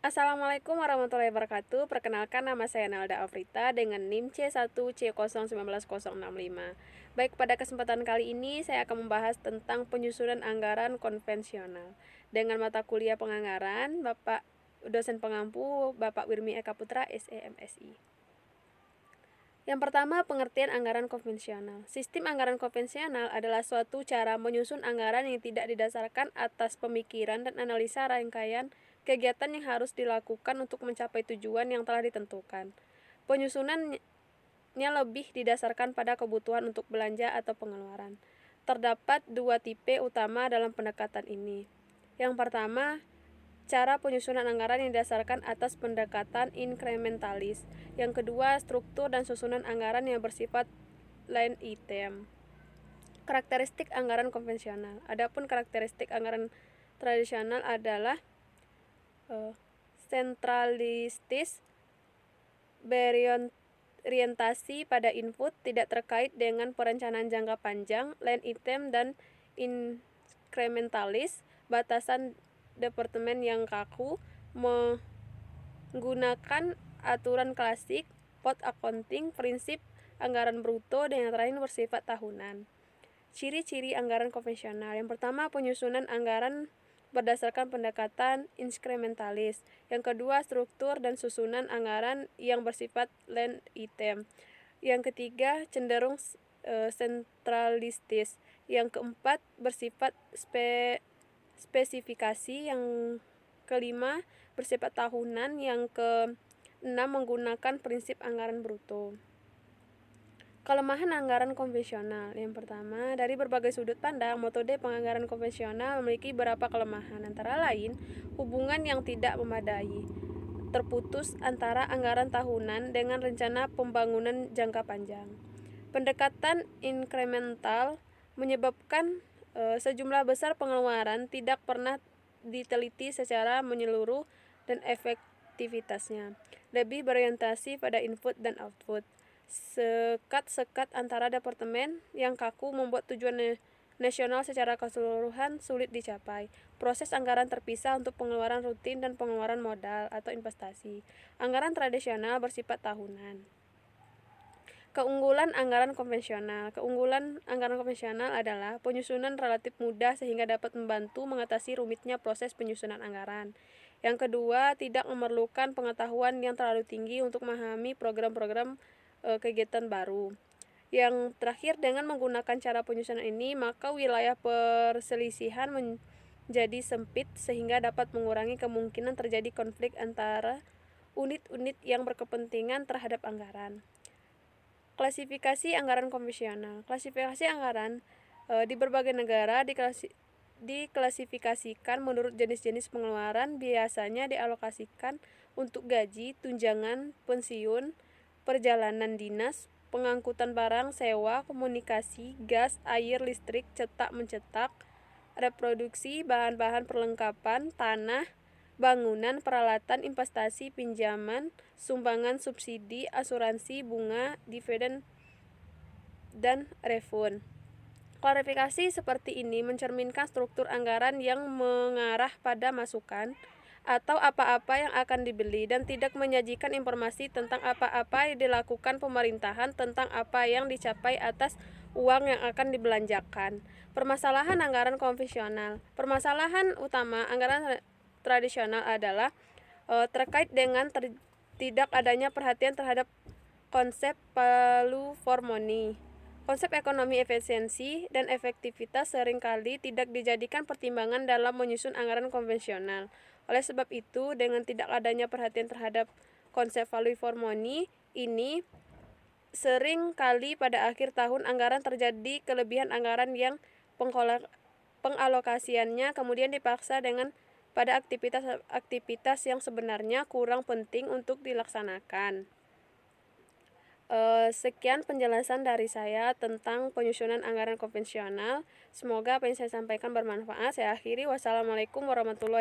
Assalamualaikum warahmatullahi wabarakatuh. Perkenalkan, nama saya Nelda Afrita dengan NIM C1C019065. Baik, pada kesempatan kali ini saya akan membahas tentang penyusunan anggaran konvensional dengan mata kuliah penganggaran Bapak dosen pengampu Bapak Wirmi Eka Putra, SEMSI. Yang pertama, pengertian anggaran konvensional. Sistem anggaran konvensional adalah suatu cara menyusun anggaran yang tidak didasarkan atas pemikiran dan analisa rangkaian kegiatan yang harus dilakukan untuk mencapai tujuan yang telah ditentukan. Penyusunannya lebih didasarkan pada kebutuhan untuk belanja atau pengeluaran. Terdapat dua tipe utama dalam pendekatan ini. Yang pertama, cara penyusunan anggaran yang didasarkan atas pendekatan inkrementalis. Yang kedua, struktur dan susunan anggaran yang bersifat line item. Karakteristik anggaran konvensional. Adapun karakteristik anggaran tradisional adalah sentralistis, berorientasi pada input, tidak terkait dengan perencanaan jangka panjang, line item, dan inkrementalis, batasan departemen yang kaku, menggunakan aturan klasik, pot accounting, prinsip anggaran bruto, dan yang terakhir bersifat tahunan. Ciri-ciri anggaran konvensional. Yang pertama, penyusunan anggaran berdasarkan pendekatan inkrementalis. Yang kedua, struktur dan susunan anggaran yang bersifat line item. Yang ketiga, cenderung sentralistis. Yang keempat, bersifat spesifikasi. Yang kelima, bersifat tahunan. Yang keenam, menggunakan prinsip anggaran bruto. Kelemahan anggaran konvensional. Yang pertama, dari berbagai sudut pandang, metode penganggaran konvensional memiliki beberapa kelemahan, antara lain hubungan yang tidak memadai, terputus antara anggaran tahunan dengan rencana pembangunan jangka panjang. Pendekatan inkremental menyebabkan sejumlah besar pengeluaran tidak pernah diteliti secara menyeluruh dan efektivitasnya lebih berorientasi pada input dan output. Sekat-sekat antara departemen yang kaku membuat tujuan nasional secara keseluruhan sulit dicapai. Proses anggaran terpisah untuk pengeluaran rutin dan pengeluaran modal atau investasi. Anggaran tradisional bersifat tahunan. Keunggulan anggaran konvensional. Keunggulan anggaran konvensional adalah penyusunan relatif mudah sehingga dapat membantu mengatasi rumitnya proses penyusunan anggaran. Yang kedua, tidak memerlukan pengetahuan yang terlalu tinggi untuk memahami program-program kegiatan baru. Yang terakhir, dengan menggunakan cara penyusunan ini, maka wilayah perselisihan menjadi sempit sehingga dapat mengurangi kemungkinan terjadi konflik antara unit-unit yang berkepentingan terhadap anggaran. Klasifikasi anggaran konvensional. Klasifikasi anggaran di berbagai negara diklasifikasikan menurut jenis-jenis pengeluaran, biasanya dialokasikan untuk gaji, tunjangan, pensiun, perjalanan dinas, pengangkutan barang, sewa, komunikasi, gas, air, listrik, cetak-mencetak, reproduksi, bahan-bahan perlengkapan, tanah, bangunan, peralatan, investasi, pinjaman, sumbangan, subsidi, asuransi, bunga, dividen, dan refund. Klarifikasi seperti ini mencerminkan struktur anggaran yang mengarah pada masukan atau apa-apa yang akan dibeli dan tidak menyajikan informasi tentang apa-apa yang dilakukan pemerintahan tentang apa yang dicapai atas uang yang akan dibelanjakan. Permasalahan anggaran konvensional. Permasalahan utama anggaran tradisional adalah terkait dengan tidak adanya perhatian terhadap konsep value for money. Konsep ekonomi efisiensi dan efektivitas seringkali tidak dijadikan pertimbangan dalam menyusun anggaran konvensional. Oleh sebab itu, dengan tidak adanya perhatian terhadap konsep value for money ini, sering kali pada akhir tahun anggaran terjadi kelebihan anggaran yang pengalokasiannya kemudian dipaksa dengan pada aktivitas yang sebenarnya kurang penting untuk dilaksanakan. Sekian penjelasan dari saya tentang penyusunan anggaran konvensional. Semoga apa yang saya sampaikan bermanfaat. Saya akhiri. Wassalamualaikum warahmatullahi wabarakatuh.